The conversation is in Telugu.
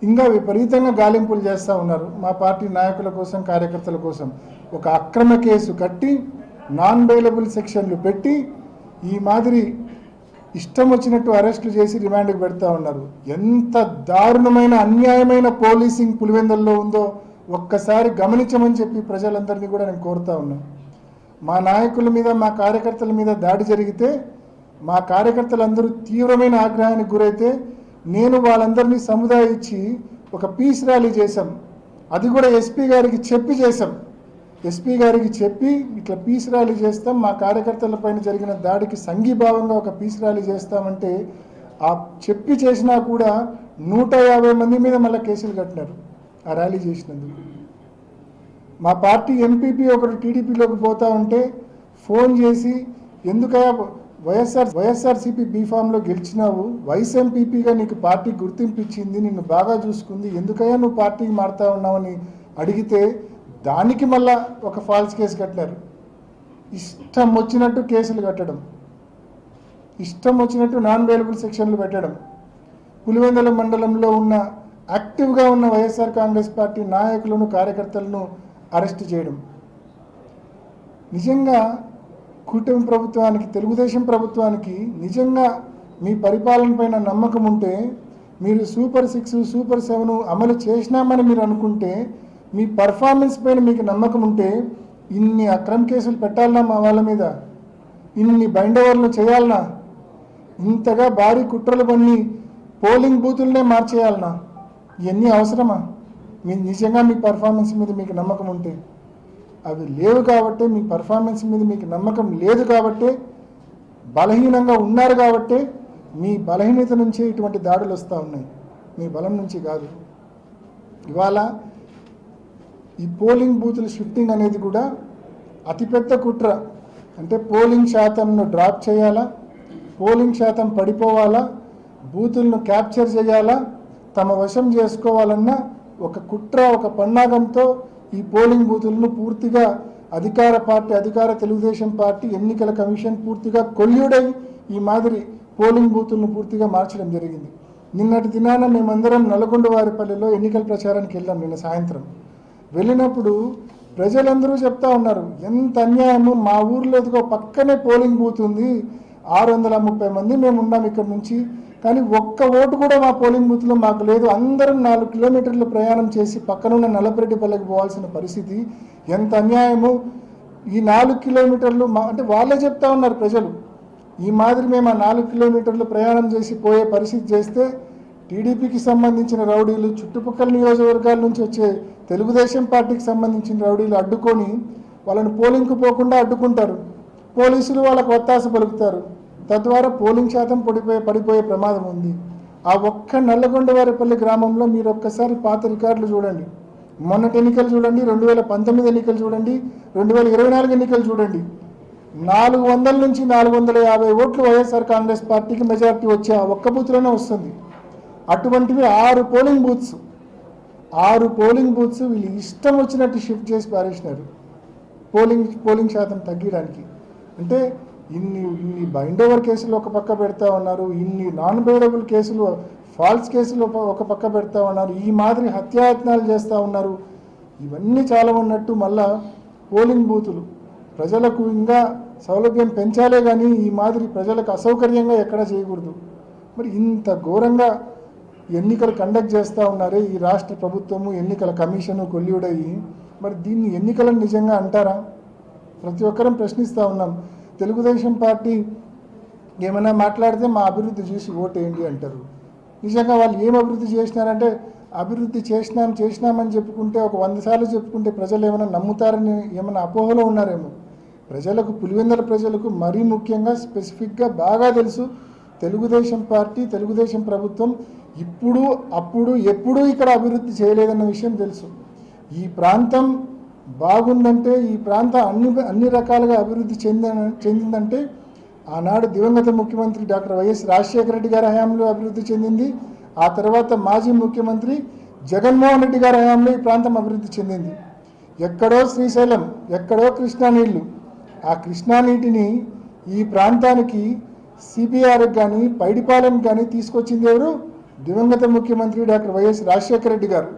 ఇంకా విపరీతంగా గాలింపులు చేస్తూ ఉన్నారు మా పార్టీ నాయకుల కోసం, కార్యకర్తల కోసం. ఒక అక్రమ కేసు కట్టి నాన్ బెయిలబుల్ సెక్షన్లు పెట్టి ఈ మాదిరి ఇష్టం వచ్చినట్టు అరెస్టులు చేసి రిమాండ్కి పెడతా ఉన్నారు. ఎంత దారుణమైన అన్యాయమైన పోలీసింగ్ పులివెందుల్లో ఉందో ఒక్కసారి గమనించమని చెప్పి ప్రజలందరినీ కూడా నేను కోరుతా ఉన్నాను. మా నాయకుల మీద, మా కార్యకర్తల మీద దాడి జరిగితే, మా కార్యకర్తలందరూ తీవ్రమైన ఆగ్రహానికి గురైతే నేను వాళ్ళందరినీ సముదాయించి ఒక పీస్ ర్యాలీ చేశాం. అది కూడా ఎస్పీ గారికి చెప్పి చేశాం. ఎస్పీ గారికి చెప్పి ఇట్లా పీస్ ర్యాలీ చేస్తాం, మా కార్యకర్తల పైన జరిగిన దాడికి సంఘీభావంగా ఒక పీస్ ర్యాలీ చేస్తామంటే ఆ చెప్పి చేసినా కూడా 150 మంది మీద మళ్ళీ కేసులు కట్టినారు ఆ ర్యాలీ చేసినందుకు. మా పార్టీ ఎంపీపీ ఒకరు టీడీపీలోకి పోతా ఉంటే ఫోన్ చేసి, ఎందుకయ్యా వైఎస్ఆర్సీపీ బీఫామ్లో గెలిచినావు, వైస్ ఎంపీపీగా నీకు పార్టీ గుర్తింపు ఇచ్చింది, నిన్ను బాగా చూసుకుంది, ఎందుకయ్యా నువ్వు పార్టీకి మారుతా ఉన్నావని అడిగితే దానికి మళ్ళా ఒక ఫాల్స్ కేసు కట్టినారు. ఇష్టం వచ్చినట్టు కేసులు కట్టడం, ఇష్టం వచ్చినట్టు నాన్ బెయిలబుల్ సెక్షన్లు పెట్టడం, పులివెందుల మండలంలో ఉన్న యాక్టివ్గా ఉన్న వైఎస్ఆర్ కాంగ్రెస్ పార్టీ నాయకులను, కార్యకర్తలను అరెస్ట్ చేయడం. నిజంగా కూటమి ప్రభుత్వానికి, తెలుగుదేశం ప్రభుత్వానికి నిజంగా మీ పరిపాలన పైన నమ్మకం ఉంటే, మీరు సూపర్ 6, సూపర్ 7 అమలు చేసినామని మీరు అనుకుంటే, మీ పర్ఫార్మెన్స్ పైన మీకు నమ్మకం ఉంటే ఇన్ని అక్రమ కేసులు పెట్టాలన్నా మా వాళ్ళ మీద, ఇన్ని బైండవర్లు చేయాలన్నా, ఇంతగా భారీ కుట్రలు పన్ని పోలింగ్ బూతులనే మార్చేయాలన్నా, ఇవన్నీ అవసరమా? నిజంగా మీ పర్ఫార్మెన్స్ మీద మీకు నమ్మకం ఉంటే. అవి లేవు కాబట్టి, మీ పర్ఫార్మెన్స్ మీద మీకు నమ్మకం లేదు కాబట్టి, బలహీనంగా ఉన్నారు కాబట్టి మీ బలహీనత నుంచే ఇటువంటి దాడులు వస్తూ ఉన్నాయి, మీ బలం నుంచి కాదు. ఇవాళ ఈ పోలింగ్ బూతుల షిఫ్టింగ్ అనేది కూడా అతిపెద్ద కుట్ర. అంటే పోలింగ్ శాతంను డ్రాప్ చేయాలా, పోలింగ్ శాతం పడిపోవాలా, బూతులను క్యాప్చర్ చేయాలా, తమ వశం చేసుకోవాలన్న ఒక కుట్ర, ఒక పన్నాగంతో ఈ పోలింగ్ బూతులను పూర్తిగా అధికార తెలుగుదేశం పార్టీ ఎన్నికల కమిషన్ పూర్తిగా కొల్యూడై ఈ మాదిరి పోలింగ్ బూతులను పూర్తిగా మార్చడం జరిగింది. నిన్నటి దినాన మేమందరం నల్గొండవారిపల్లిలో ఎన్నికల ప్రచారానికి వెళ్ళాం. నిన్న సాయంత్రం వెళ్ళినప్పుడు ప్రజలందరూ చెప్తా ఉన్నారు, ఎంత అన్యాయము, మా ఊర్లో ఎదుగో పక్కనే పోలింగ్ బూత్ ఉంది, 630 మంది మేము ఉన్నాం ఇక్కడ నుంచి, కానీ ఒక్క ఓటు కూడా మా పోలింగ్ బూత్లో మాకు లేదు, అందరం 4 కిలోమీటర్లు ప్రయాణం చేసి పక్కనున్న నల్లపరెడ్డిపల్లికి పోవాల్సిన పరిస్థితి, ఎంత అన్యాయము. ఈ 4 కిలోమీటర్లు అంటే వాళ్ళే చెప్తా ఉన్నారు ప్రజలు, ఈ మాదిరి మేము ఆ 4 కిలోమీటర్లు ప్రయాణం చేసి పోయే పరిస్థితి చేస్తే టీడీపీకి సంబంధించిన రౌడీలు, చుట్టుపక్కల నియోజకవర్గాల నుంచి వచ్చే తెలుగుదేశం పార్టీకి సంబంధించిన రౌడీలు అడ్డుకొని వాళ్ళని పోలింగ్కు పోకుండా అడ్డుకుంటారు, పోలీసులు వాళ్ళకు ఒత్తాస పలుకుతారు, తద్వారా పోలింగ్ శాతం పడిపోయే ప్రమాదం ఉంది. ఆ ఒక్క నల్లగొండవారిపల్లి గ్రామంలో మీరు ఒక్కసారి పాత రికార్డులు చూడండి, మొన్నటి ఎన్నికలు చూడండి, 2019 ఎన్నికలు చూడండి, 2024 ఎన్నికలు చూడండి, 400 నుంచి 450 ఓట్లు వైఎస్ఆర్ కాంగ్రెస్ పార్టీకి మెజార్టీ వచ్చే ఆ ఒక్క బూత్లోనే వస్తుంది. అటువంటివి 6 పోలింగ్ బూత్స్ వీళ్ళు ఇష్టం వచ్చినట్టు షిఫ్ట్ చేసి పారేసినారు పోలింగ్ శాతం తగ్గడానికి. అంటే ఇన్ని బైండ్ ఓవర్ కేసులు ఒక పక్క పెడతా ఉన్నారు, ఇన్ని నాన్ బెయిలబుల్ కేసులు, ఫాల్స్ కేసులు ఒక పక్క పెడతా ఉన్నారు, ఈ మాదిరి హత్యాయత్నాలు చేస్తూ ఉన్నారు. ఇవన్నీ చాలా ఉన్నట్టు మళ్ళా పోలింగ్ బూతులు ప్రజలకు ఇంకా సౌలభ్యం పెంచాలే కానీ ఈ మాదిరి ప్రజలకు అసౌకర్యంగా ఎక్కడ చేయకూడదు. మరి ఇంత ఘోరంగా ఎన్నికలు కండక్ట్ చేస్తూ ఉన్నారే ఈ రాష్ట్ర ప్రభుత్వము, ఎన్నికల కమిషను కొల్యూడయ్యి, మరి దీన్ని ఎన్నికలను నిజంగా అంటారా? ప్రతి ఒక్కరం ప్రశ్నిస్తూ ఉన్నాం. తెలుగుదేశం పార్టీ ఏమైనా మాట్లాడితే మా అభివృద్ధి చూసి ఓటేయండి అంటారు. నిజంగా వాళ్ళు ఏం అభివృద్ధి చేసినారంటే, అభివృద్ధి చేసినామని చెప్పుకుంటే, ఒక 100 సార్లు చెప్పుకుంటే ప్రజలు ఏమైనా నమ్ముతారని ఏమైనా అపోహలో ఉన్నారేమో. ప్రజలకు, పులివెందుల ప్రజలకు మరీ ముఖ్యంగా స్పెసిఫిక్గా బాగా తెలుసు, తెలుగుదేశం పార్టీ, తెలుగుదేశం ప్రభుత్వం ఇప్పుడు, అప్పుడు, ఎప్పుడూ ఇక్కడ అభివృద్ధి చేయలేదన్న విషయం తెలుసు. ఈ ప్రాంతం బాగుందంటే, ఈ ప్రాంతం అన్ని రకాలుగా అభివృద్ధి చెందిందంటే ఆనాడు దివంగత ముఖ్యమంత్రి డాక్టర్ వైఎస్ రాజశేఖర రెడ్డి గారి హయాంలో అభివృద్ధి చెందింది. ఆ తర్వాత మాజీ ముఖ్యమంత్రి జగన్మోహన్ రెడ్డి గారి హయాంలో ఈ ప్రాంతం అభివృద్ధి చెందింది. ఎక్కడో శ్రీశైలం, ఎక్కడో కృష్ణా నీళ్లు, ఆ కృష్ణా నీటిని ఈ ప్రాంతానికి సిబిఆర్కి కానీ పైడిపాలెం కానీ తీసుకొచ్చింది ఎవరు? దివంగత ముఖ్యమంత్రి డాక్టర్ వైఎస్ రాజశేఖర రెడ్డి గారు